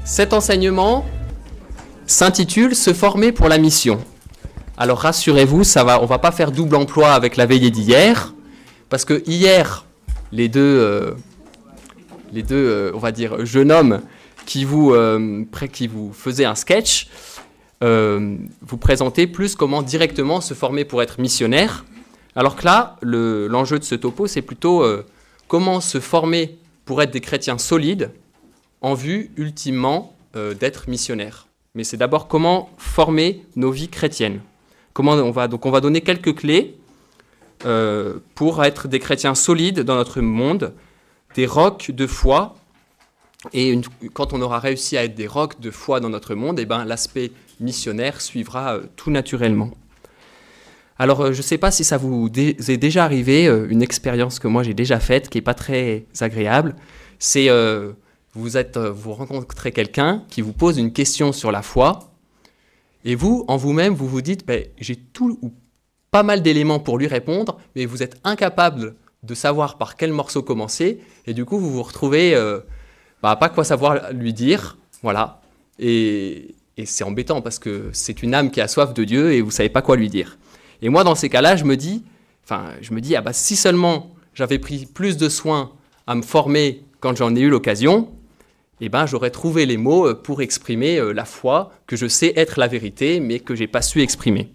Cet enseignement s'intitule « Se former pour la mission ». Alors rassurez-vous, on va pas faire double emploi avec la veillée d'hier, parce que hier, les deux on va dire, jeunes hommes qui vous faisaient un sketch, vous présentaient plus comment directement se former pour être missionnaire, alors que là, l'enjeu de ce topo, c'est plutôt comment se former pour être des chrétiens solides en vue, ultimement, d'être missionnaire. Mais c'est d'abord comment former nos vies chrétiennes. Donc on va donner quelques clés pour être des chrétiens solides dans notre monde, des rocs de foi. Et quand on aura réussi à être des rocs de foi dans notre monde, l'aspect missionnaire suivra tout naturellement. Alors, je ne sais pas si ça vous est déjà arrivé, une expérience que moi j'ai déjà faite, qui n'est pas très agréable, c'est vous rencontrez quelqu'un qui vous pose une question sur la foi, et vous, en vous-même, vous vous dites, j'ai tout ou pas mal d'éléments pour lui répondre, mais vous êtes incapable de savoir par quel morceau commencer, et du coup, vous vous retrouvez pas quoi savoir lui dire, voilà, et c'est embêtant, parce que c'est une âme qui a soif de Dieu, et vous ne savez pas quoi lui dire. Et moi, dans ces cas-là, je me dis, si seulement j'avais pris plus de soin à me former quand j'en ai eu l'occasion, j'aurais trouvé les mots pour exprimer la foi, que je sais être la vérité, mais que je n'ai pas su exprimer.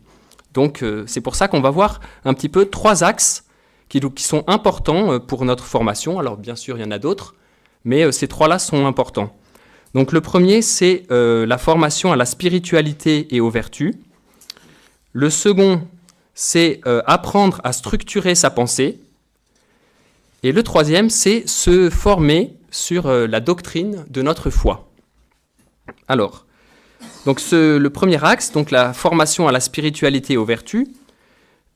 Donc, c'est pour ça qu'on va voir un petit peu 3 axes qui sont importants pour notre formation. Alors, bien sûr, il y en a d'autres, mais ces 3-là sont importants. Donc, le premier, c'est la formation à la spiritualité et aux vertus. Le second, c'est apprendre à structurer sa pensée. Et le troisième, c'est se former sur la doctrine de notre foi. Alors, donc le premier axe, donc la formation à la spiritualité et aux vertus,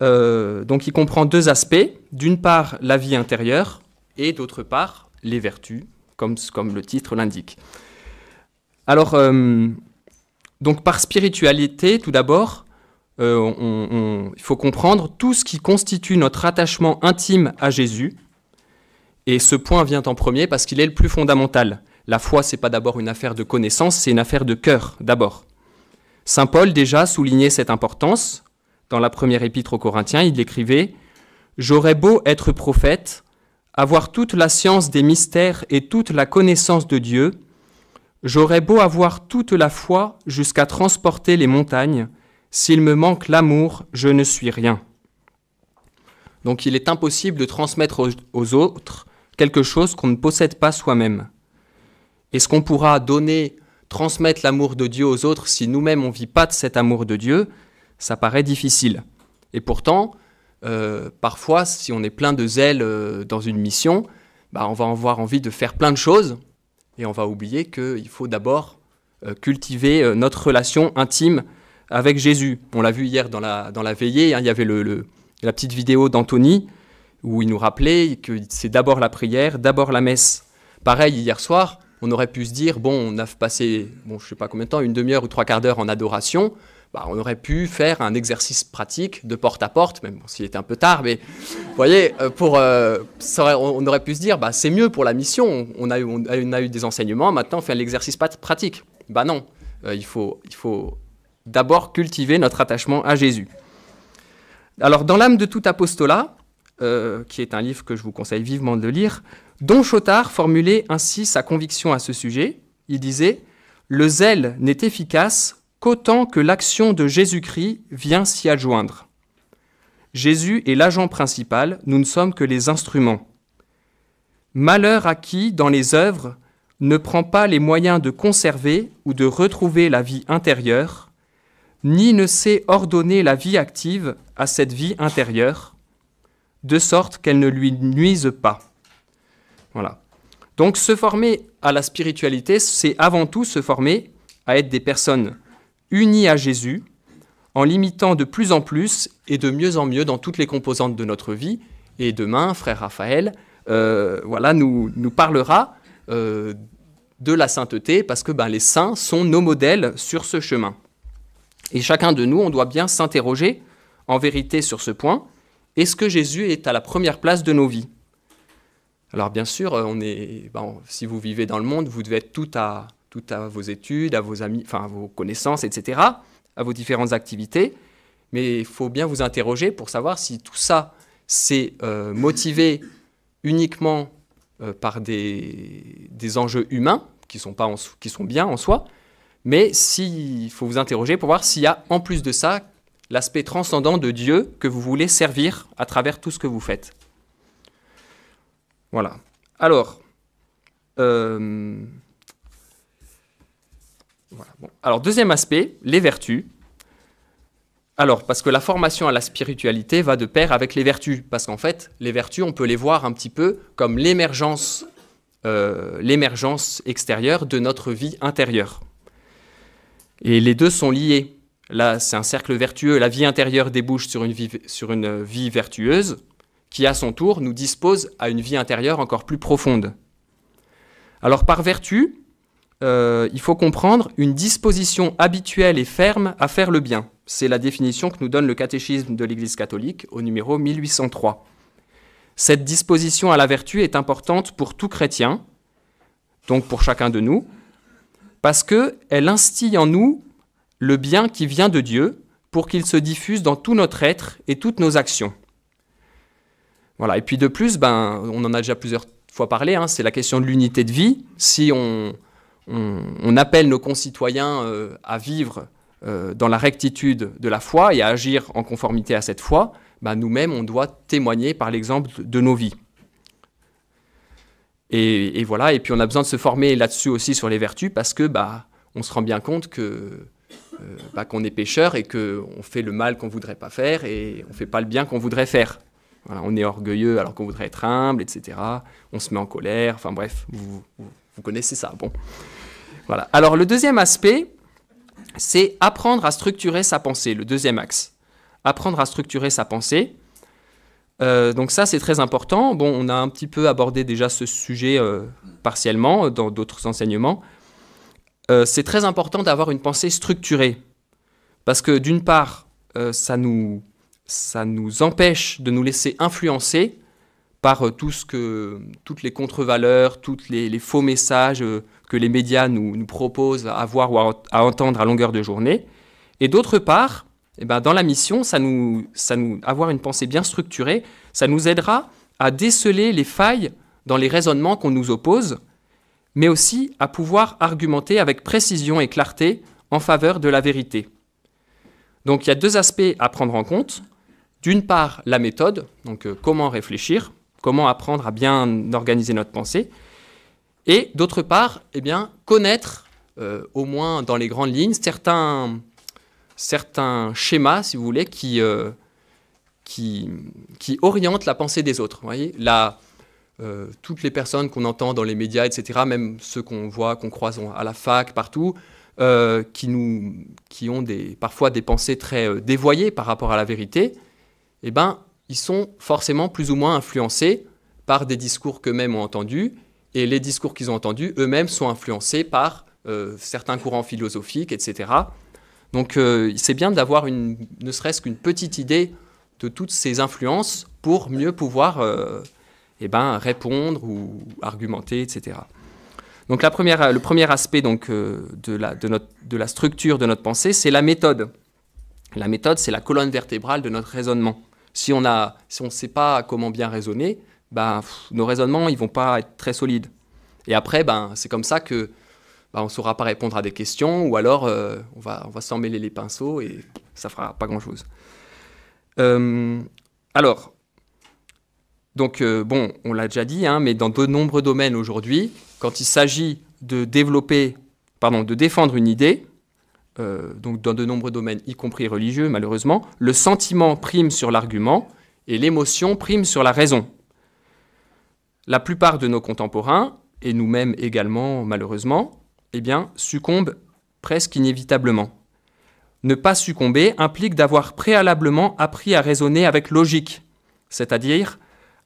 donc il comprend 2 aspects. D'une part, la vie intérieure, et d'autre part, les vertus, comme le titre l'indique. Alors, donc par spiritualité, tout d'abord, il faut comprendre tout ce qui constitue notre attachement intime à Jésus. Et ce point vient en premier parce qu'il est le plus fondamental. La foi, ce n'est pas d'abord une affaire de connaissance, c'est une affaire de cœur, d'abord. Saint Paul déjà soulignait cette importance. Dans la première épître aux Corinthiens, il écrivait « J'aurais beau être prophète, avoir toute la science des mystères et toute la connaissance de Dieu, j'aurais beau avoir toute la foi jusqu'à transporter les montagnes, s'il me manque l'amour, je ne suis rien. » Donc il est impossible de transmettre aux autres quelque chose qu'on ne possède pas soi-même. Est-ce qu'on pourra transmettre l'amour de Dieu aux autres si nous-mêmes on ne vit pas de cet amour de Dieu? Ça paraît difficile. Et pourtant, parfois, si on est plein de zèle dans une mission, on va avoir envie de faire plein de choses et on va oublier qu'il faut d'abord cultiver notre relation intime avec Jésus. On l'a vu hier dans la veillée, il y avait la petite vidéo d'Anthony où il nous rappelait que c'est d'abord la prière, d'abord la messe. Pareil, hier soir, on aurait pu se dire, on a passé, je ne sais pas combien de temps, une demi-heure ou 3/4 d'heure en adoration, on aurait pu faire un exercice pratique de porte à porte, même s'il était un peu tard, mais vous voyez, on aurait pu se dire, c'est mieux pour la mission, on a eu des enseignements, maintenant on fait l'exercice pratique. Non, il faut d'abord cultiver notre attachement à Jésus. Alors, dans l'âme de tout apostolat, qui est un livre que je vous conseille vivement de lire, Don Chotard formulait ainsi sa conviction à ce sujet. Il disait « Le zèle n'est efficace qu'autant que l'action de Jésus-Christ vient s'y adjoindre. Jésus est l'agent principal, nous ne sommes que les instruments. Malheur à qui, dans les œuvres, ne prend pas les moyens de conserver ou de retrouver la vie intérieure, ni ne sait ordonner la vie active à cette vie intérieure, de sorte qu'elle ne lui nuise pas. » Voilà. Donc se former à la spiritualité, c'est avant tout se former à être des personnes unies à Jésus, en l'imitant de plus en plus et de mieux en mieux dans toutes les composantes de notre vie. Et demain, frère Raphaël nous parlera de la sainteté, parce que les saints sont nos modèles sur ce chemin. Et chacun de nous, on doit bien s'interroger en vérité sur ce point. Est-ce que Jésus est à la première place de nos vies? Alors bien sûr, si vous vivez dans le monde, vous devez être tout à vos études, à vos amis, enfin à vos connaissances, etc., à vos différentes activités. Mais il faut bien vous interroger pour savoir si tout ça, c'est motivé uniquement par des enjeux humains, qui sont bien en soi, mais il faut vous interroger pour voir s'il y a en plus de ça l'aspect transcendant de Dieu que vous voulez servir à travers tout ce que vous faites. Voilà. Alors, voilà. Bon. Alors, deuxième aspect, les vertus. Alors, parce que la formation à la spiritualité va de pair avec les vertus, parce qu'en fait, les vertus, on peut les voir un petit peu comme l'émergence extérieure de notre vie intérieure. Et les deux sont liés. Là, c'est un cercle vertueux. La vie intérieure débouche sur une vie vertueuse qui, à son tour, nous dispose à une vie intérieure encore plus profonde. Alors, par vertu, il faut comprendre une disposition habituelle et ferme à faire le bien. C'est la définition que nous donne le catéchisme de l'Église catholique au numéro 1803. Cette disposition à la vertu est importante pour tout chrétien, donc pour chacun de nous, parce qu'elle instille en nous le bien qui vient de Dieu pour qu'il se diffuse dans tout notre être et toutes nos actions. Voilà. Et puis de plus, on en a déjà plusieurs fois parlé, c'est la question de l'unité de vie. Si on appelle nos concitoyens à vivre dans la rectitude de la foi et à agir en conformité à cette foi, nous-mêmes, on doit témoigner par l'exemple de nos vies. Et voilà, et puis on a besoin de se former là-dessus aussi sur les vertus parce que on se rend bien compte qu'on est pécheur et qu'on fait le mal qu'on ne voudrait pas faire et on ne fait pas le bien qu'on voudrait faire. Voilà, on est orgueilleux alors qu'on voudrait être humble, etc. On se met en colère, enfin bref, vous connaissez ça. Bon. Voilà. Alors le deuxième aspect, c'est apprendre à structurer sa pensée, le deuxième axe. Apprendre à structurer sa pensée. Donc ça, c'est très important. Bon, on a un petit peu abordé déjà ce sujet partiellement dans d'autres enseignements. C'est très important d'avoir une pensée structurée. Parce que d'une part, ça nous empêche de nous laisser influencer par toutes les contre-valeurs, tous les faux messages que les médias nous proposent à voir ou à entendre à longueur de journée. Et d'autre part, dans la mission, avoir une pensée bien structurée, ça nous aidera à déceler les failles dans les raisonnements qu'on nous oppose, mais aussi à pouvoir argumenter avec précision et clarté en faveur de la vérité. Donc il y a deux aspects à prendre en compte. D'une part, la méthode, donc comment réfléchir, comment apprendre à bien organiser notre pensée, et d'autre part, connaître, au moins dans les grandes lignes, certains schémas, si vous voulez, qui orientent la pensée des autres. Vous voyez, toutes les personnes qu'on entend dans les médias, etc., même ceux qu'on voit, qu'on croise à la fac, partout, qui ont parfois des pensées très dévoyées par rapport à la vérité, ils sont forcément plus ou moins influencés par des discours qu'eux-mêmes ont entendus, et les discours qu'ils ont entendus, eux-mêmes sont influencés par certains courants philosophiques, etc. Donc c'est bien d'avoir ne serait-ce qu'une petite idée de toutes ces influences pour mieux pouvoir répondre ou argumenter, etc. Donc le premier aspect de la structure de notre pensée, c'est la méthode. La méthode, c'est la colonne vertébrale de notre raisonnement. Si on ne sait pas comment bien raisonner, nos raisonnements, ils vont pas être très solides. Et après, c'est comme ça que on ne saura pas répondre à des questions, ou alors on va s'en mêler les pinceaux et ça ne fera pas grand-chose. On l'a déjà dit, mais dans de nombreux domaines aujourd'hui, quand il s'agit de défendre une idée, donc dans de nombreux domaines, y compris religieux malheureusement, le sentiment prime sur l'argument et l'émotion prime sur la raison. La plupart de nos contemporains, et nous-mêmes également malheureusement, succombent presque inévitablement. Ne pas succomber implique d'avoir préalablement appris à raisonner avec logique, c'est-à-dire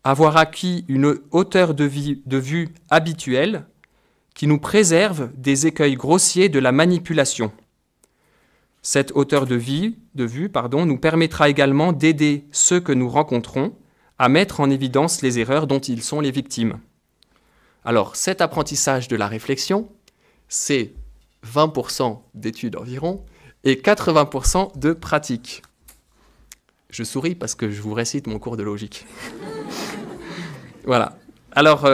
avoir acquis une hauteur de vue habituelle qui nous préserve des écueils grossiers de la manipulation. Cette hauteur de vue nous permettra également d'aider ceux que nous rencontrons à mettre en évidence les erreurs dont ils sont les victimes. Alors, cet apprentissage de la réflexion, c'est 20% d'études environ et 80% de pratique. Je souris parce que je vous récite mon cours de logique. Voilà. Alors,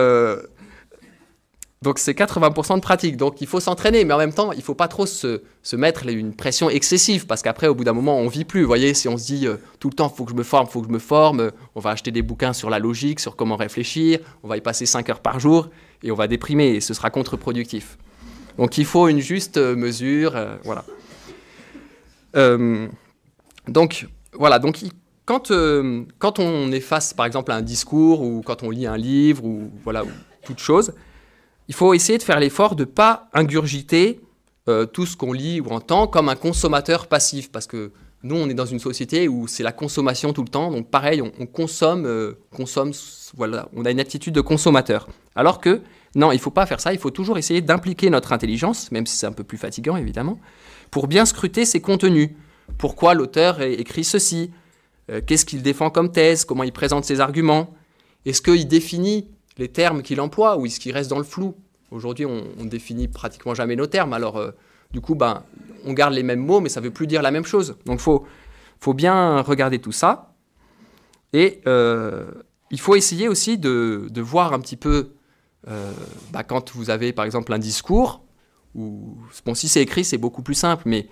donc c'est 80% de pratique. Donc il faut s'entraîner, mais en même temps, il ne faut pas trop se mettre une pression excessive, parce qu'après, au bout d'un moment, on ne vit plus. Vous voyez, si on se dit tout le temps, il faut que je me forme, on va acheter des bouquins sur la logique, sur comment réfléchir, on va y passer 5 heures par jour, et on va déprimer, et ce sera contre-productif. Donc il faut une juste mesure, voilà. Donc voilà, donc quand on est face, par exemple, à un discours, ou quand on lit un livre, ou voilà, ou toute chose, il faut essayer de faire l'effort de ne pas ingurgiter tout ce qu'on lit ou entend comme un consommateur passif, parce que nous, on est dans une société où c'est la consommation tout le temps, donc pareil, on consomme, voilà, on a une attitude de consommateur. Alors que, non, il ne faut pas faire ça, il faut toujours essayer d'impliquer notre intelligence, même si c'est un peu plus fatigant, évidemment, pour bien scruter ses contenus. Pourquoi l'auteur écrit ceci? Qu'est-ce qu'il défend comme thèse? Comment il présente ses arguments? Est-ce qu'il définit les termes qu'il emploie ou est-ce qu'il reste dans le flou? Aujourd'hui, on définit pratiquement jamais nos termes, alors du coup, on garde les mêmes mots, mais ça ne veut plus dire la même chose. Donc, faut bien regarder tout ça. Et il faut essayer aussi de voir un petit peu, quand vous avez, par exemple, un discours, ou bon, si c'est écrit, c'est beaucoup plus simple, mais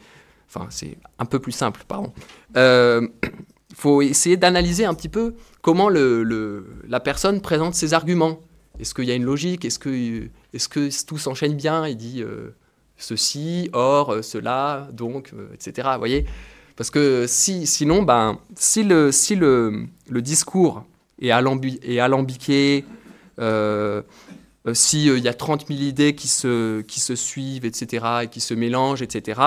enfin, c'est un peu plus simple, pardon. Il faut essayer d'analyser un petit peu comment la personne présente ses arguments. Est-ce qu'il y a une logique? Est-ce que tout s'enchaîne bien? Il dit ceci, or, cela, donc, etc. Vous voyez? Parce que sinon, si le discours est alambiqué, s'il y a 30 000 idées qui se suivent, etc., et qui se mélangent, etc.,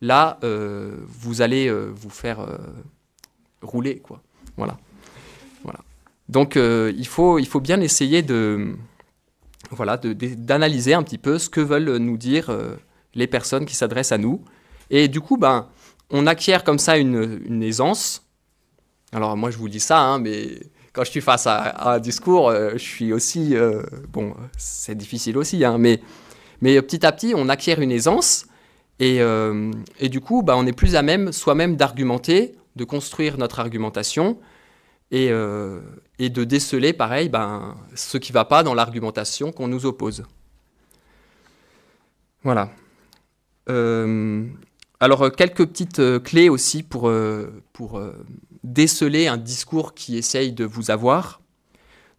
là, vous allez vous faire rouler, quoi. Voilà. Donc, il faut bien essayer d'analyser un petit peu ce que veulent nous dire les personnes qui s'adressent à nous. Et du coup, on acquiert comme ça une aisance. Alors, moi, je vous dis ça, hein, mais quand je suis face à un discours, je suis aussi... bon, c'est difficile aussi, hein, mais petit à petit, on acquiert une aisance. Et du coup, on est plus à même soi-même d'argumenter, de construire notre argumentation et de déceler, pareil, ce qui ne va pas dans l'argumentation qu'on nous oppose. Voilà. Alors, quelques petites clés aussi pour déceler un discours qui essaye de vous avoir.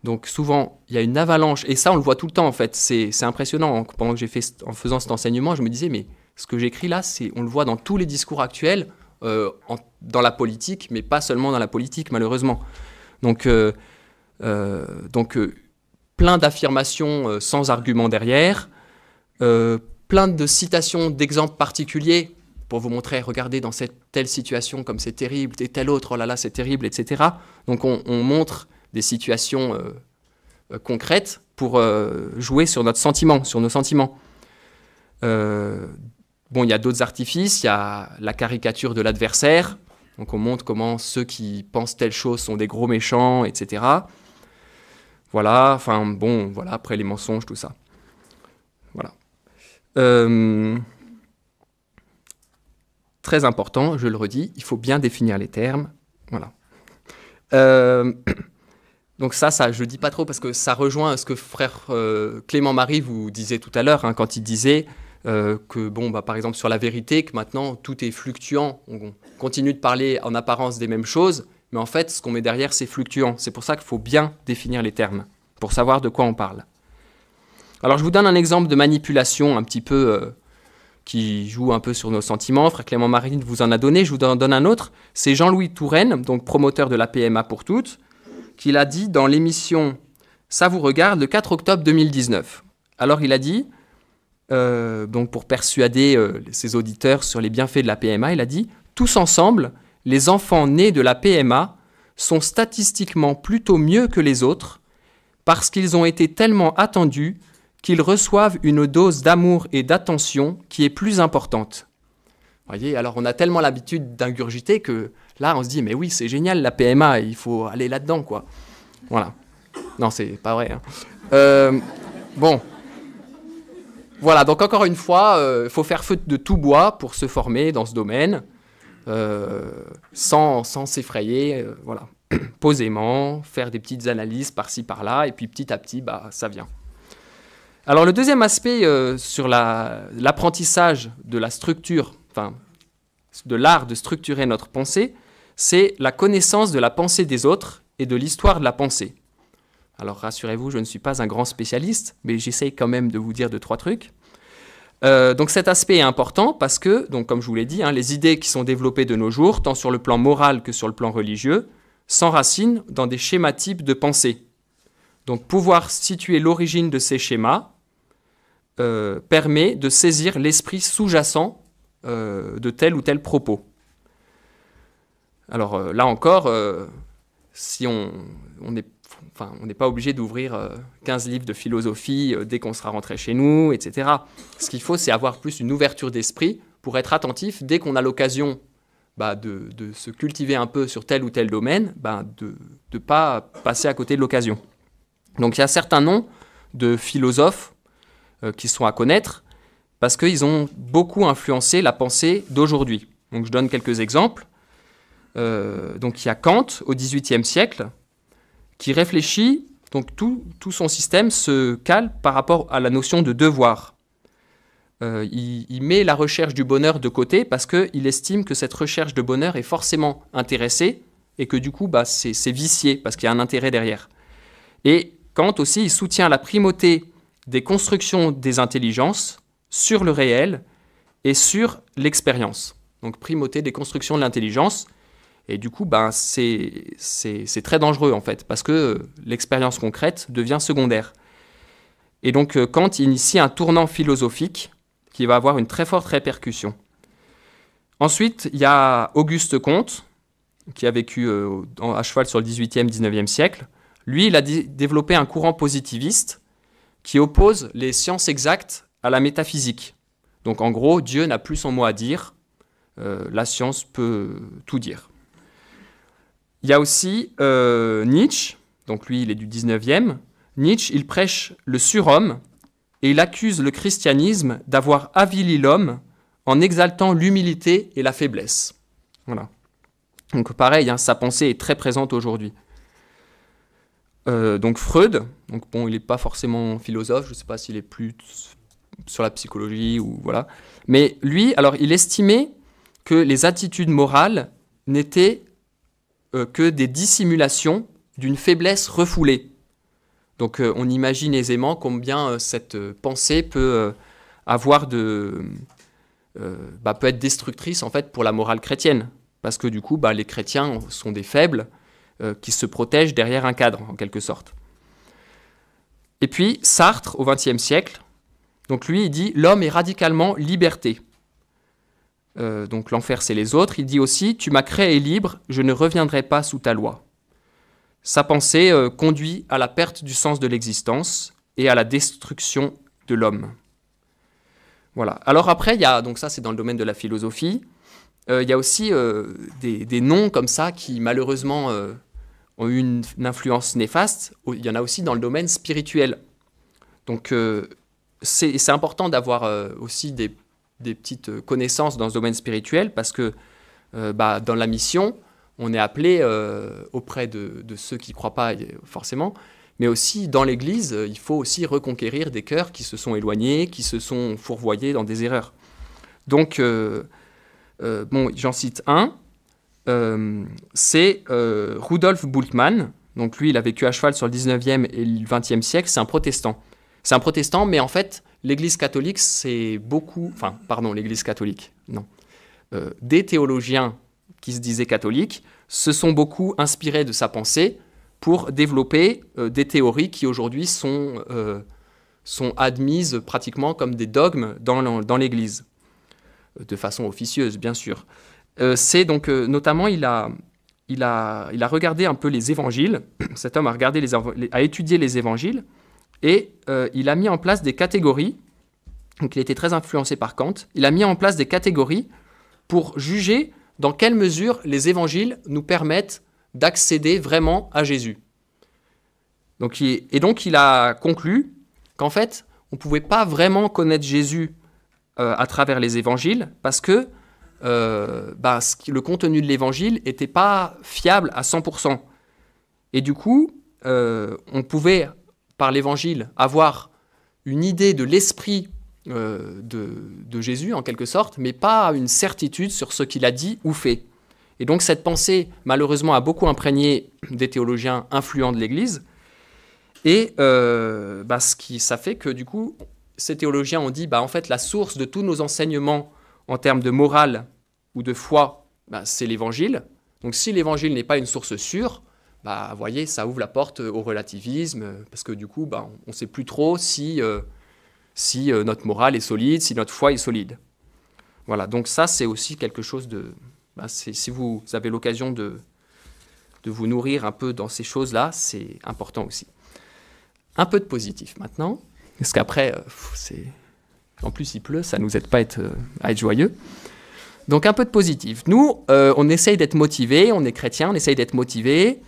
Donc, souvent, il y a une avalanche, et ça, on le voit tout le temps, en fait. C'est impressionnant. Pendant que en faisant cet enseignement, je me disais, mais ce que j'écris là, on le voit dans tous les discours actuels, dans la politique, mais pas seulement dans la politique, malheureusement. Donc plein d'affirmations sans argument derrière, plein de citations d'exemples particuliers pour vous montrer, regardez, dans cette telle situation, comme c'est terrible, et telle autre, oh là là, c'est terrible, etc. Donc on montre des situations concrètes pour jouer sur notre sentiment, sur nos sentiments. Bon, il y a d'autres artifices, il y a la caricature de l'adversaire. Donc on montre comment ceux qui pensent telle chose sont des gros méchants, etc. Voilà, enfin bon, voilà, après les mensonges, tout ça. Voilà. Très important, je le redis, il faut bien définir les termes. Voilà. Donc ça, je ne dis pas trop parce que ça rejoint ce que frère Clément Marie vous disait tout à l'heure, hein, quand il disait que, bon, par exemple, sur la vérité, que maintenant, tout est fluctuant. On continue de parler en apparence des mêmes choses, mais en fait, ce qu'on met derrière, c'est fluctuant. C'est pour ça qu'il faut bien définir les termes, pour savoir de quoi on parle. Alors, je vous donne un exemple de manipulation un petit peu qui joue un peu sur nos sentiments. Frère Clément Marie vous en a donné, je vous en donne un autre. C'est Jean-Louis Touraine, donc promoteur de la PMA pour toutes, qui l'a dit dans l'émission « Ça vous regarde » le 4 octobre 2019. Alors, il a dit... donc pour persuader ses auditeurs sur les bienfaits de la PMA, il a dit « Tous ensemble, les enfants nés de la PMA sont statistiquement plutôt mieux que les autres parce qu'ils ont été tellement attendus qu'ils reçoivent une dose d'amour et d'attention qui est plus importante. » Vous voyez, alors on a tellement l'habitude d'ingurgiter que là on se dit « Mais oui, c'est génial la PMA, il faut aller là-dedans, quoi. » Voilà. Non, c'est pas vrai. Hein. Bon. Voilà, donc encore une fois, il faut faire feu de tout bois pour se former dans ce domaine, sans s'effrayer, voilà. Posément, faire des petites analyses par-ci, par-là, et puis petit à petit, bah, ça vient. Alors le deuxième aspect sur l'apprentissage de la structure, enfin, de l'art de structurer notre pensée, c'est la connaissance de la pensée des autres et de l'histoire de la pensée. Alors rassurez-vous, je ne suis pas un grand spécialiste, mais j'essaye quand même de vous dire 2-3 trucs. Donc cet aspect est important parce que, donc, comme je vous l'ai dit, hein, les idées qui sont développées de nos jours, tant sur le plan moral que sur le plan religieux, s'enracinent dans des schémas types de pensée. Donc pouvoir situer l'origine de ces schémas permet de saisir l'esprit sous-jacent de tel ou tel propos. Alors là encore, si on n'est pas obligé d'ouvrir 15 livres de philosophie dès qu'on sera rentré chez nous, etc. Ce qu'il faut, c'est avoir plus une ouverture d'esprit pour être attentif dès qu'on a l'occasion de se cultiver un peu sur tel ou tel domaine, de ne pas passer à côté de l'occasion. Donc il y a certains noms de philosophes qui sont à connaître parce qu'ils ont beaucoup influencé la pensée d'aujourd'hui. Donc je donne quelques exemples. Donc il y a Kant au XVIIIe siècle qui réfléchit, donc tout son système se cale par rapport à la notion de devoir. Il met la recherche du bonheur de côté parce qu'il estime que cette recherche de bonheur est forcément intéressée et que du coup c'est vicié parce qu'il y a un intérêt derrière. Et Kant aussi, il soutient la primauté des constructions des intelligences sur le réel et sur l'expérience. Donc primauté des constructions de l'intelligence. Et du coup, c'est très dangereux en fait, parce que l'expérience concrète devient secondaire. Et donc Kant initie un tournant philosophique qui va avoir une très forte répercussion. Ensuite, il y a Auguste Comte, qui a vécu à cheval sur le 18e, 19e siècle. Lui, il a développé un courant positiviste qui oppose les sciences exactes à la métaphysique. Donc en gros, Dieu n'a plus son mot à dire, la science peut tout dire. Il y a aussi Nietzsche, donc lui il est du 19e. Nietzsche, il prêche le surhomme et il accuse le christianisme d'avoir avili l'homme en exaltant l'humilité et la faiblesse. Voilà. Donc pareil, hein, sa pensée est très présente aujourd'hui. Donc Freud, donc bon, il n'est pas forcément philosophe, je ne sais pas s'il est plus sur la psychologie ou voilà. Mais lui, alors il estimait que les attitudes morales n'étaient que des dissimulations d'une faiblesse refoulée. Donc on imagine aisément combien cette pensée peut peut être destructrice en fait pour la morale chrétienne, parce que du coup les chrétiens sont des faibles qui se protègent derrière un cadre en quelque sorte. Et puis Sartre au XXe siècle, donc lui il dit l'homme est radicalement liberté. Donc l'enfer c'est les autres. Il dit aussi tu m'as créé libre, je ne reviendrai pas sous ta loi. Sa pensée conduit à la perte du sens de l'existence et à la destruction de l'homme. Voilà. Alors après, il y a, donc ça c'est dans le domaine de la philosophie, il y a aussi des noms comme ça qui malheureusement ont eu une influence néfaste. Il y en a aussi dans le domaine spirituel. Donc c'est important d'avoir aussi des petites connaissances dans ce domaine spirituel parce que dans la mission, on est appelé auprès de ceux qui ne croient pas forcément, mais aussi dans l'Église, il faut aussi reconquérir des cœurs qui se sont éloignés, qui se sont fourvoyés dans des erreurs. Donc, j'en cite un, c'est Rudolf Bultmann. Donc lui, il a vécu à cheval sur le 19e et le 20e siècle, c'est un protestant. C'est un protestant, mais en fait, l'Église catholique, c'est beaucoup... Enfin, pardon, l'Église catholique, non. Des théologiens qui se disaient catholiques se sont beaucoup inspirés de sa pensée pour développer des théories qui aujourd'hui sont admises pratiquement comme des dogmes dans l'Église, de façon officieuse, bien sûr. C'est donc, notamment, il a regardé un peu les évangiles, cet homme a étudié les évangiles, et il a mis en place des catégories, donc il était très influencé par Kant, il a mis en place des catégories pour juger dans quelle mesure les évangiles nous permettent d'accéder vraiment à Jésus. Donc il a conclu qu'en fait, on ne pouvait pas vraiment connaître Jésus à travers les évangiles, parce que le contenu de l'évangile n'était pas fiable à 100%. Et du coup, on pouvait, par l'évangile, avoir une idée de l'esprit de Jésus, en quelque sorte, mais pas une certitude sur ce qu'il a dit ou fait. Et donc cette pensée, malheureusement, a beaucoup imprégné des théologiens influents de l'Église. Et ça fait que, du coup, ces théologiens ont dit, en fait, la source de tous nos enseignements en termes de morale ou de foi, c'est l'Évangile. Donc si l'Évangile n'est pas une source sûre, vous voyez, ça ouvre la porte au relativisme, parce que du coup, on ne sait plus trop si notre morale est solide, si notre foi est solide. Voilà, donc ça, c'est aussi quelque chose de... si vous avez l'occasion de vous nourrir un peu dans ces choses-là, c'est important aussi. Un peu de positif maintenant, parce qu'après, en plus il pleut, ça ne nous aide pas à être joyeux. Donc un peu de positif. Nous, on essaye d'être motivés, on est chrétiens, on essaye d'être motivés,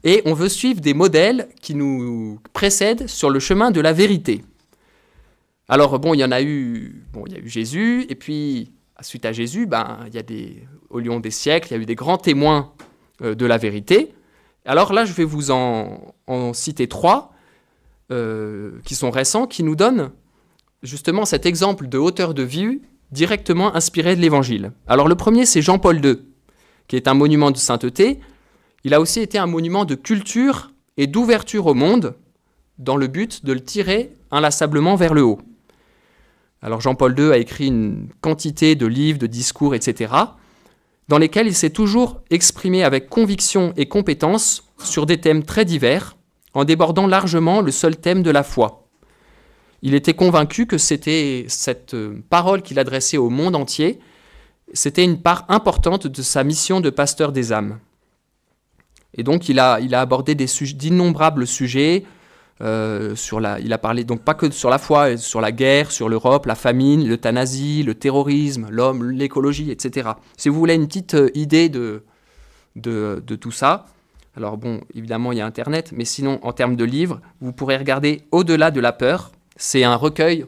et on veut suivre des modèles qui nous précèdent sur le chemin de la vérité. Alors il y a eu Jésus, et puis suite à Jésus, au long des siècles, il y a eu des grands témoins de la vérité. Alors là, je vais vous en citer 3 qui sont récents, qui nous donnent justement cet exemple de hauteur de vue directement inspiré de l'Évangile. Alors le premier, c'est Jean-Paul II, qui est un monument de sainteté. Il a aussi été un monument de culture et d'ouverture au monde, dans le but de le tirer inlassablement vers le haut. Alors Jean-Paul II a écrit une quantité de livres, de discours, etc., dans lesquels il s'est toujours exprimé avec conviction et compétence sur des thèmes très divers, en débordant largement le seul thème de la foi. Il était convaincu que c'était cette parole qu'il adressait au monde entier, c'était une part importante de sa mission de pasteur des âmes. Et donc il a abordé d'innombrables sujets, il a parlé donc pas que sur la foi, sur la guerre, sur l'Europe, la famine, l'euthanasie, le terrorisme, l'homme, l'écologie, etc. Si vous voulez une petite idée de tout ça, alors évidemment il y a Internet, mais sinon en termes de livres, vous pourrez regarder Au-delà de la peur. C'est un recueil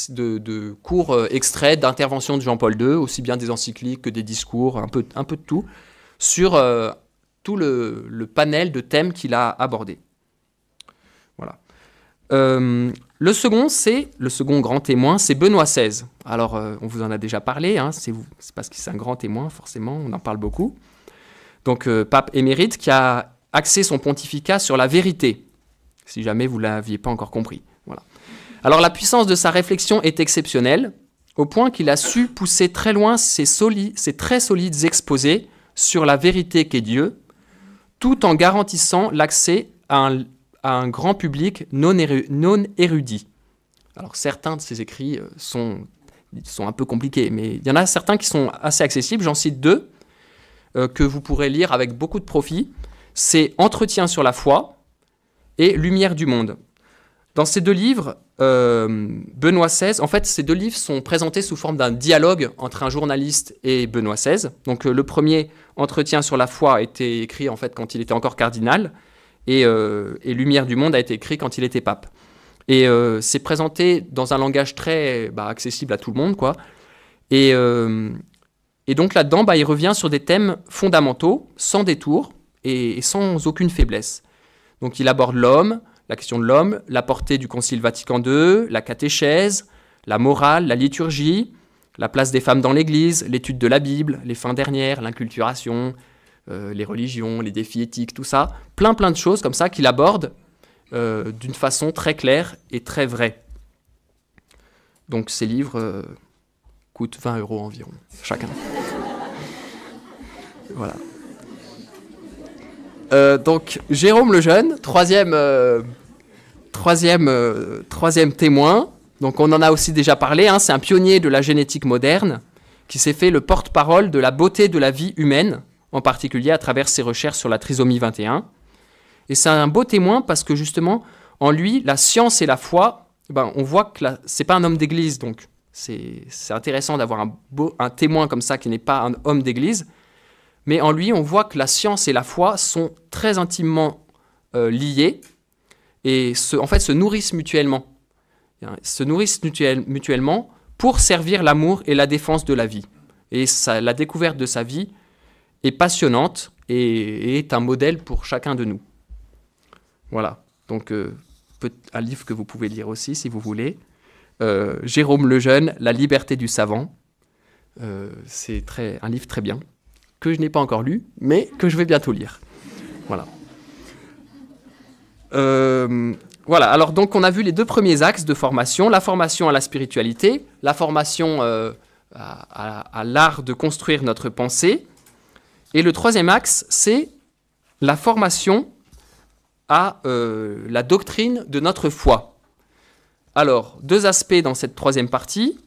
de courts extraits d'interventions de Jean-Paul II, aussi bien des encycliques que des discours, un peu de tout, sur tout le panel de thèmes qu'il a abordés. Voilà. Le second grand témoin, c'est Benoît XVI. Alors, on vous en a déjà parlé, c'est parce que c'est un grand témoin, forcément, on en parle beaucoup. Donc, pape émérite qui a axé son pontificat sur la vérité, si jamais vous ne l'aviez pas encore compris. Voilà. Alors, la puissance de sa réflexion est exceptionnelle, au point qu'il a su pousser très loin ses très solides exposés sur la vérité qu'est Dieu, tout en garantissant l'accès à un grand public non érudit. Alors certains de ces écrits sont un peu compliqués, mais il y en a certains qui sont assez accessibles. J'en cite 2 que vous pourrez lire avec beaucoup de profit. C'est Entretien sur la foi et Lumière du monde. Dans ces 2 livres, Benoît XVI, en fait, ces 2 livres sont présentés sous forme d'un dialogue entre un journaliste et Benoît XVI. Donc le premier, Entretien sur la foi, a été écrit en fait quand il était encore cardinal, et Lumière du monde a été écrit quand il était pape. Et c'est présenté dans un langage très accessible à tout le monde, quoi. Et donc là-dedans, il revient sur des thèmes fondamentaux, sans détour et sans aucune faiblesse. Donc il aborde l'homme, la question de l'homme, la portée du Concile Vatican II, la catéchèse, la morale, la liturgie, la place des femmes dans l'Église, l'étude de la Bible, les fins dernières, l'inculturation, les religions, les défis éthiques, tout ça. Plein de choses comme ça qu'il aborde d'une façon très claire et très vraie. Donc ces livres coûtent 20 € environ, chacun. Voilà. Donc Jérôme le Jeune, troisième témoin. Donc on en a aussi déjà parlé, c'est un pionnier de la génétique moderne qui s'est fait le porte-parole de la beauté de la vie humaine, en particulier à travers ses recherches sur la trisomie 21. Et c'est un beau témoin parce que justement, en lui, la science et la foi, on voit que c'est pas un homme d'église, donc c'est intéressant d'avoir un témoin comme ça qui n'est pas un homme d'église. Mais en lui, on voit que la science et la foi sont très intimement liées et en fait se nourrissent mutuellement. se nourrissent mutuellement pour servir l'amour et la défense de la vie. Et la découverte de sa vie est passionnante et est un modèle pour chacun de nous. Voilà, donc un livre que vous pouvez lire aussi si vous voulez. Jérôme Lejeune, La liberté du savant. C'est un livre très bien, que je n'ai pas encore lu, mais que je vais bientôt lire. Voilà. Voilà, alors donc on a vu les 2 premiers axes de formation, la formation à la spiritualité, la formation à l'art de construire notre pensée, et le 3e axe, c'est la formation à la doctrine de notre foi. Alors, 2 aspects dans cette 3e partie.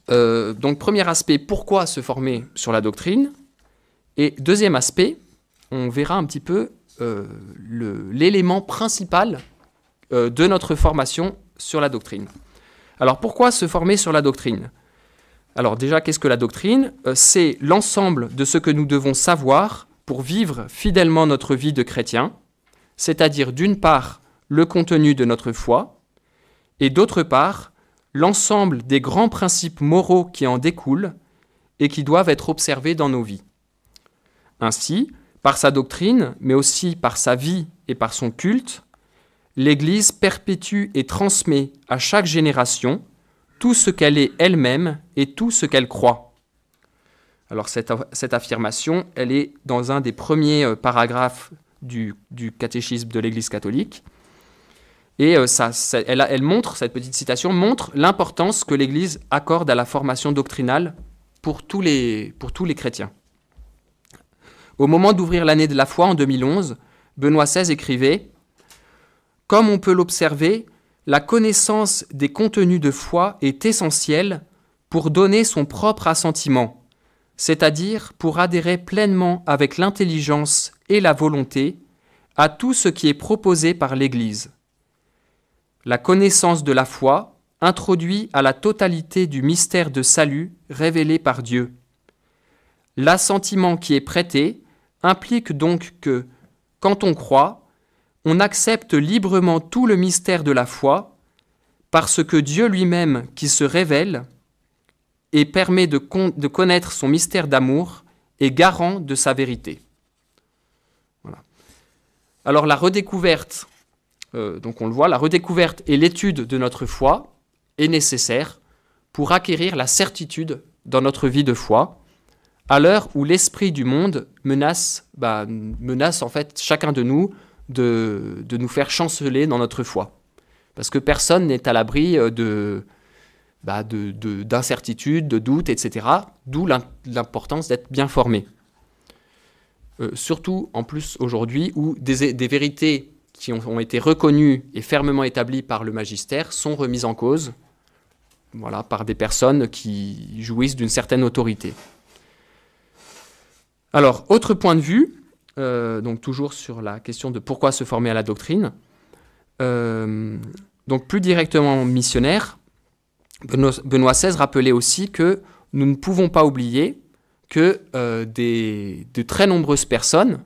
Donc, premier aspect, pourquoi se former sur la doctrine? Et 2e aspect, on verra un petit peu l'élément principal de notre formation sur la doctrine. Alors, pourquoi se former sur la doctrine? Alors déjà, qu'est-ce que la doctrine? C'est l'ensemble de ce que nous devons savoir pour vivre fidèlement notre vie de chrétien, c'est-à-dire d'une part le contenu de notre foi, et d'autre part l'ensemble des grands principes moraux qui en découlent et qui doivent être observés dans nos vies. Ainsi, par sa doctrine, mais aussi par sa vie et par son culte, l'Église perpétue et transmet à chaque génération tout ce qu'elle est elle-même et tout ce qu'elle croit. Alors cette affirmation, elle est dans un des premiers paragraphes du catéchisme de l'Église catholique. Et elle montre, cette petite citation montre l'importance que l'Église accorde à la formation doctrinale pour tous les chrétiens. Au moment d'ouvrir l'année de la foi en 2011, Benoît XVI écrivait « Comme on peut l'observer, la connaissance des contenus de foi est essentielle pour donner son propre assentiment, c'est-à-dire pour adhérer pleinement avec l'intelligence et la volonté à tout ce qui est proposé par l'Église. La connaissance de la foi introduit à la totalité du mystère de salut révélé par Dieu. L'assentiment qui est prêté implique donc que, quand on croit, on accepte librement tout le mystère de la foi, parce que Dieu lui-même qui se révèle et permet de connaître son mystère d'amour est garant de sa vérité. Voilà. Alors la redécouverte, donc on le voit, la redécouverte et l'étude de notre foi est nécessaire pour acquérir la certitude dans notre vie de foi, à l'heure où l'esprit du monde menace en fait chacun de nous de nous faire chanceler dans notre foi. Parce que personne n'est à l'abri d'incertitudes, de doutes, etc. D'où l'importance d'être bien formé. Surtout, en plus, aujourd'hui, où des vérités qui ont été reconnues et fermement établies par le magistère sont remises en cause, voilà, par des personnes qui jouissent d'une certaine autorité. Alors, autre point de vue, donc toujours sur la question de pourquoi se former à la doctrine, donc plus directement missionnaire, Benoît XVI rappelait aussi que nous ne pouvons pas oublier que de très nombreuses personnes,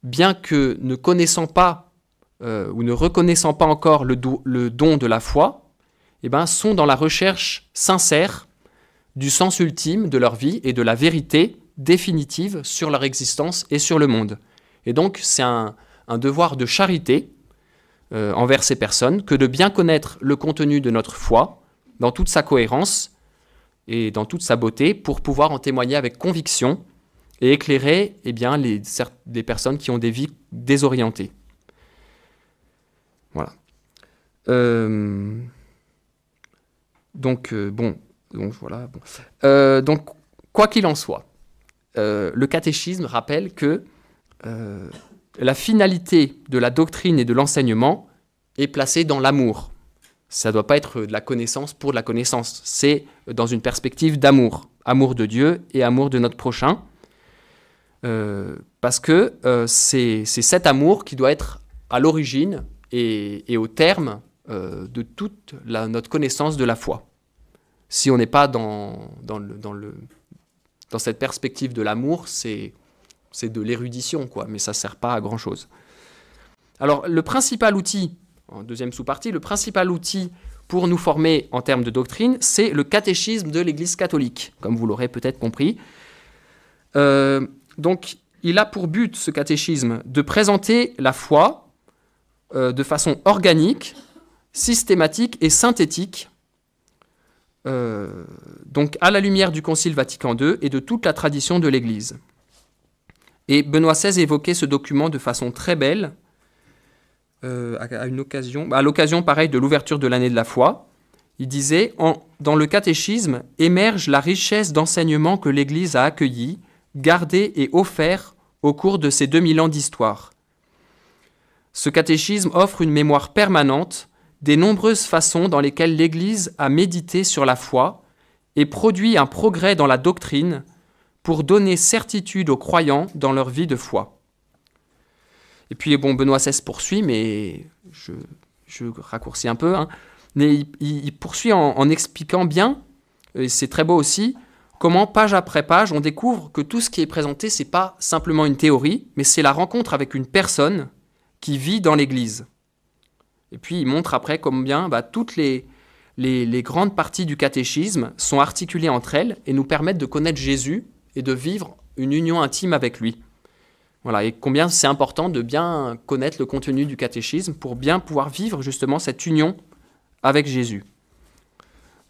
bien que ne connaissant pas ou ne reconnaissant pas encore le don de la foi, sont dans la recherche sincère du sens ultime de leur vie et de la vérité définitive sur leur existence et sur le monde. Et donc c'est un devoir de charité envers ces personnes que de bien connaître le contenu de notre foi dans toute sa cohérence et dans toute sa beauté pour pouvoir en témoigner avec conviction et éclairer des personnes qui ont des vies désorientées. Voilà. Donc quoi qu'il en soit, le catéchisme rappelle que la finalité de la doctrine et de l'enseignement est placée dans l'amour. Ça ne doit pas être de la connaissance pour de la connaissance. C'est dans une perspective d'amour. Amour de Dieu et amour de notre prochain. Parce que c'est cet amour qui doit être à l'origine et au terme de toute notre connaissance de la foi. Si on n'est pas dans cette perspective de l'amour, c'est de l'érudition, quoi, mais ça ne sert pas à grand-chose. Alors, le principal outil en deuxième sous-partie, le principal outil pour nous former en termes de doctrine, c'est le catéchisme de l'Église catholique, comme vous l'aurez peut-être compris. Donc, il a pour but, ce catéchisme, de présenter la foi de façon organique, systématique et synthétique, donc à la lumière du Concile Vatican II et de toute la tradition de l'Église. Et Benoît XVI évoquait ce document de façon très belle, à l'occasion, pareil, de l'ouverture de l'année de la foi. Il disait « Dans le catéchisme émerge la richesse d'enseignements que l'Église a accueillis, gardés et offerts au cours de ces 2000 ans d'histoire. Ce catéchisme offre une mémoire permanente des nombreuses façons dans lesquelles l'Église a médité sur la foi et produit un progrès dans la doctrine pour donner certitude aux croyants dans leur vie de foi. » Et puis, bon, Benoît XVI poursuit, mais je raccourcis un peu, hein, mais il poursuit en expliquant bien, et c'est très beau aussi, comment, page après page, on découvre que tout ce qui est présenté, ce n'est pas simplement une théorie, mais c'est la rencontre avec une personne qui vit dans l'Église. Et puis, il montre après combien toutes les grandes parties du catéchisme sont articulées entre elles et nous permettent de connaître Jésus et de vivre une union intime avec lui. Voilà, et combien c'est important de bien connaître le contenu du catéchisme pour bien pouvoir vivre justement cette union avec Jésus.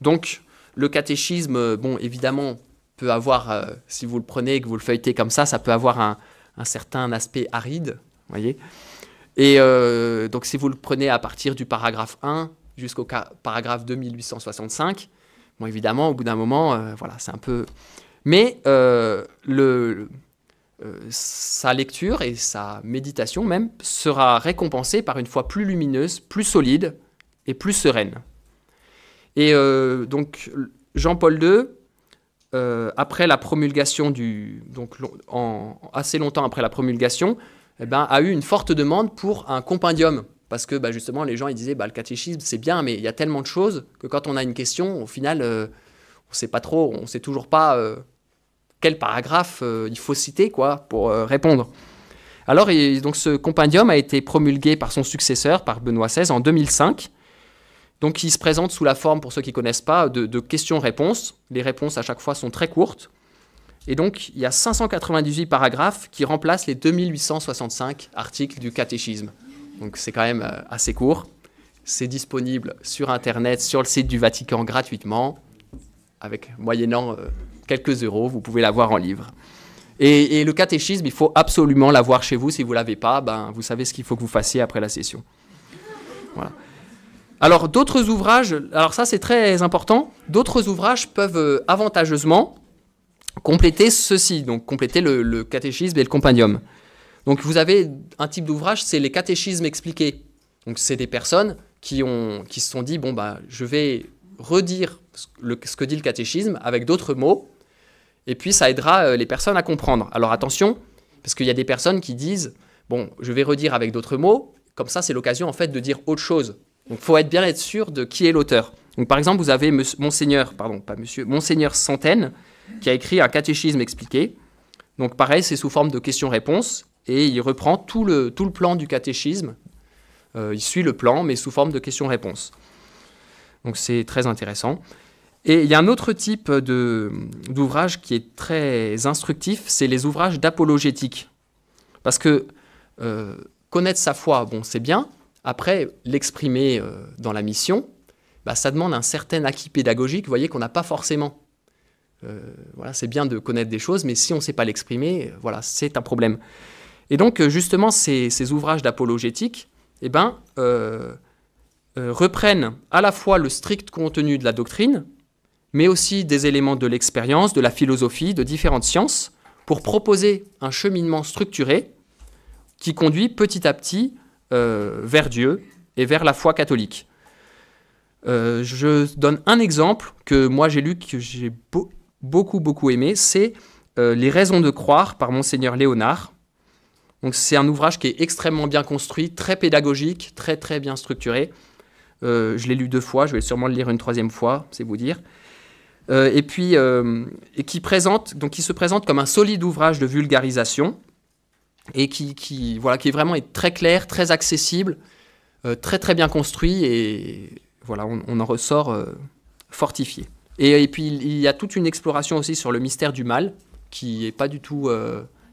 Donc, le catéchisme, bon, évidemment, peut avoir, si vous le prenez et que vous le feuilletez comme ça peut avoir un certain aspect aride, voyez. Et donc, si vous le prenez à partir du paragraphe 1 jusqu'au paragraphe 2865, bon, évidemment, au bout d'un moment, voilà, c'est un peu... Mais sa lecture et sa méditation même sera récompensée par une foi plus lumineuse, plus solide et plus sereine. Et donc Jean-Paul II, après la promulgation assez longtemps après la promulgation, a eu une forte demande pour un compendium. Parce que justement, les gens ils disaient le catéchisme c'est bien, mais il y a tellement de choses que quand on a une question, au final, on sait pas trop, on sait toujours pas quel paragraphe il faut citer pour répondre. Alors, donc, ce compendium a été promulgué par son successeur, par Benoît XVI, en 2005. Donc, il se présente sous la forme, pour ceux qui ne connaissent pas, de questions-réponses. Les réponses, à chaque fois, sont très courtes. Et donc, il y a 598 paragraphes qui remplacent les 2865 articles du catéchisme. Donc, c'est quand même assez court. C'est disponible sur Internet, sur le site du Vatican, gratuitement, moyennant quelques euros, vous pouvez l'avoir en livre. Et le catéchisme, il faut absolument l'avoir chez vous. Si vous ne l'avez pas, vous savez ce qu'il faut que vous fassiez après la session. Voilà. Alors, d'autres ouvrages, alors ça c'est très important, d'autres ouvrages peuvent avantageusement compléter ceci, donc compléter le catéchisme et le compendium. Donc vous avez un type d'ouvrage, c'est les catéchismes expliqués. Donc c'est des personnes qui se sont dit, je vais redire ce que dit le catéchisme avec d'autres mots, et puis ça aidera les personnes à comprendre. Alors attention, parce qu'il y a des personnes qui disent, je vais redire avec d'autres mots, comme ça c'est l'occasion en fait de dire autre chose. Donc il faut bien être sûr de qui est l'auteur. Donc par exemple, vous avez Monseigneur Santaine, qui a écrit un catéchisme expliqué. Donc pareil, c'est sous forme de questions-réponses, et il reprend tout le plan du catéchisme. Il suit le plan, mais sous forme de questions-réponses. Donc c'est très intéressant. Et il y a un autre type d'ouvrage qui est très instructif, c'est les ouvrages d'apologétique. Parce que connaître sa foi, c'est bien. Après, l'exprimer dans la mission, ça demande un certain acquis pédagogique, vous voyez, qu'on n'a pas forcément. Voilà, c'est bien de connaître des choses, mais si on ne sait pas l'exprimer, voilà, c'est un problème. Et donc, justement, ces ouvrages d'apologétique, reprennent à la fois le strict contenu de la doctrine, mais aussi des éléments de l'expérience, de la philosophie, de différentes sciences, pour proposer un cheminement structuré qui conduit petit à petit vers Dieu et vers la foi catholique. Je donne un exemple que moi j'ai lu, que j'ai beaucoup aimé, c'est Les raisons de croire par Monseigneur Léonard. Donc c'est un ouvrage qui est extrêmement bien construit, très pédagogique, très bien structuré. Je l'ai lu 2 fois, je vais sûrement le lire une 3e fois, c'est vous dire. Et qui se présente comme un solide ouvrage de vulgarisation et qui est vraiment très clair, très accessible, très très bien construit et voilà, on en ressort fortifié. Et puis il y a toute une exploration aussi sur le mystère du mal qui est pas du tout,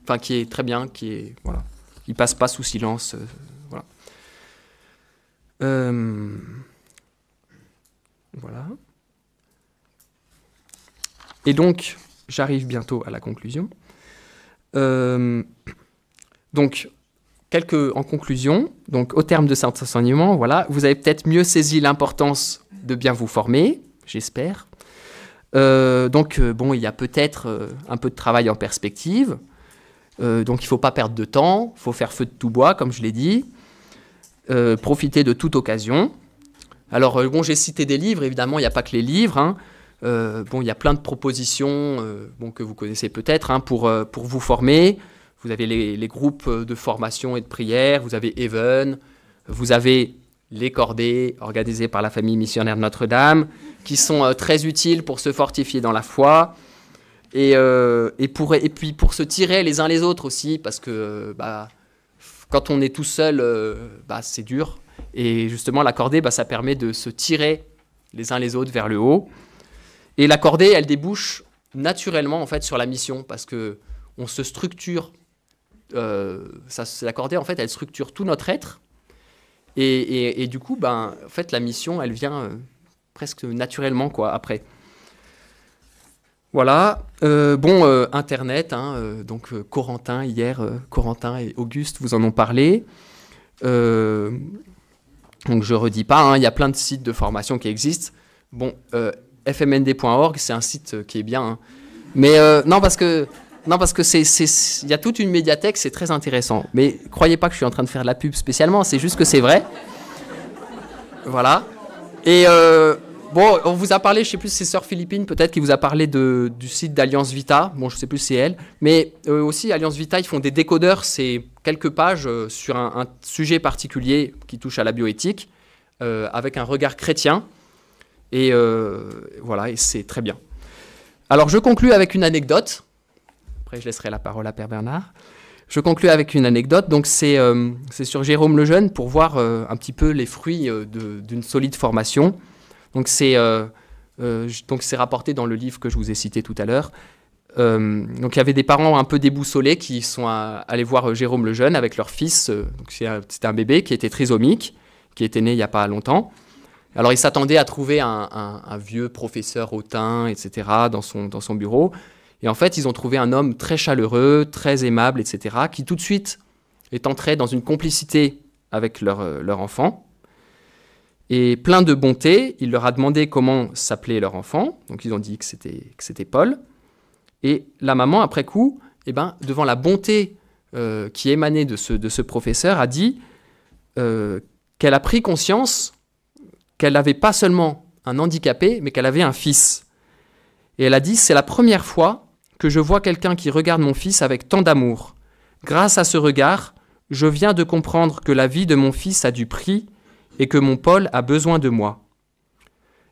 enfin qui est très bien, qui est voilà, il passe pas sous silence, voilà. Voilà. Et donc j'arrive bientôt à la conclusion. Donc en conclusion, donc au terme de cet enseignement, voilà, vous avez peut-être mieux saisi l'importance de bien vous former, j'espère. Bon, il y a peut-être un peu de travail en perspective. Donc il ne faut pas perdre de temps, il faut faire feu de tout bois, comme je l'ai dit. Profiter de toute occasion. Alors, bon, j'ai cité des livres, évidemment, il n'y a pas que les livres. Hein. Bon, il y a plein de propositions bon, que vous connaissez peut-être hein, pour vous former. Vous avez les groupes de formation et de prière, vous avez Even, vous avez les cordées organisées par la famille missionnaire de Notre-Dame, qui sont très utiles pour se fortifier dans la foi, et puis pour se tirer les uns les autres aussi, parce que quand on est tout seul, c'est dur, et justement la cordée, ça permet de se tirer les uns les autres vers le haut, et la cordée, elle débouche naturellement en fait sur la mission, parce que on se structure, la cordée en fait, elle structure tout notre être, et du coup, en fait, la mission, elle vient presque naturellement, quoi, après. Voilà. Internet, hein, donc Corentin, hier, Corentin et Auguste vous en ont parlé. Donc, je ne redis pas, hein, il y a plein de sites de formation qui existent. Bon, fmnd.org, c'est un site qui est bien. Hein. Mais non, parce que il y a toute une médiathèque, c'est très intéressant. Mais croyez pas que je suis en train de faire de la pub spécialement, c'est juste que c'est vrai. Voilà. Et bon, on vous a parlé, je sais plus si c'est Sœur Philippine, peut-être, qui vous a parlé du site d'Alliance Vita. Bon, je sais plus si c'est elle. Mais aussi, Alliance Vita, ils font des décodeurs, c'est quelques pages sur un sujet particulier qui touche à la bioéthique, avec un regard chrétien. Et voilà, et c'est très bien. Alors, je conclus avec une anecdote. Après, je laisserai la parole à Père Bernard. Je conclus avec une anecdote. Donc, c'est sur Jérôme Lejeune pour voir un petit peu les fruits d'une solide formation. Donc, c'est rapporté dans le livre que je vous ai cité tout à l'heure. Donc, il y avait des parents un peu déboussolés qui sont allés voir Jérôme Lejeune avec leur fils. C'était un bébé qui était trisomique, qui était né il n'y a pas longtemps. Alors, ils s'attendaient à trouver un vieux professeur hautain, etc., dans son bureau. Et en fait, ils ont trouvé un homme très chaleureux, très aimable, etc., qui tout de suite est entré dans une complicité avec leur enfant. Et plein de bonté, il leur a demandé comment s'appelait leur enfant. Donc, ils ont dit que c'était Paul. Et la maman, après coup, devant la bonté qui émanait de ce professeur, a dit qu'elle a pris conscience qu'elle n'avait pas seulement un handicapé, mais qu'elle avait un fils. Et elle a dit, c'est la première fois que je vois quelqu'un qui regarde mon fils avec tant d'amour. Grâce à ce regard, je viens de comprendre que la vie de mon fils a du prix et que mon Paul a besoin de moi.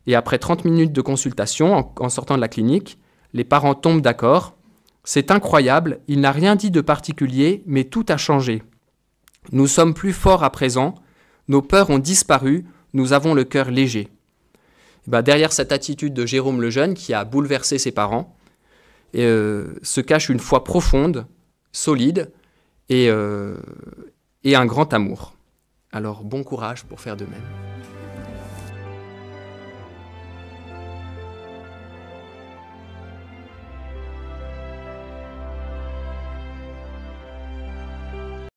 Et après 30 minutes de consultation, en sortant de la clinique, les parents tombent d'accord. C'est incroyable, il n'a rien dit de particulier, mais tout a changé. Nous sommes plus forts à présent, nos peurs ont disparu, nous avons le cœur léger. Derrière cette attitude de Jérôme Lejeune, qui a bouleversé ses parents, se cache une foi profonde, solide et un grand amour. Alors bon courage pour faire de même.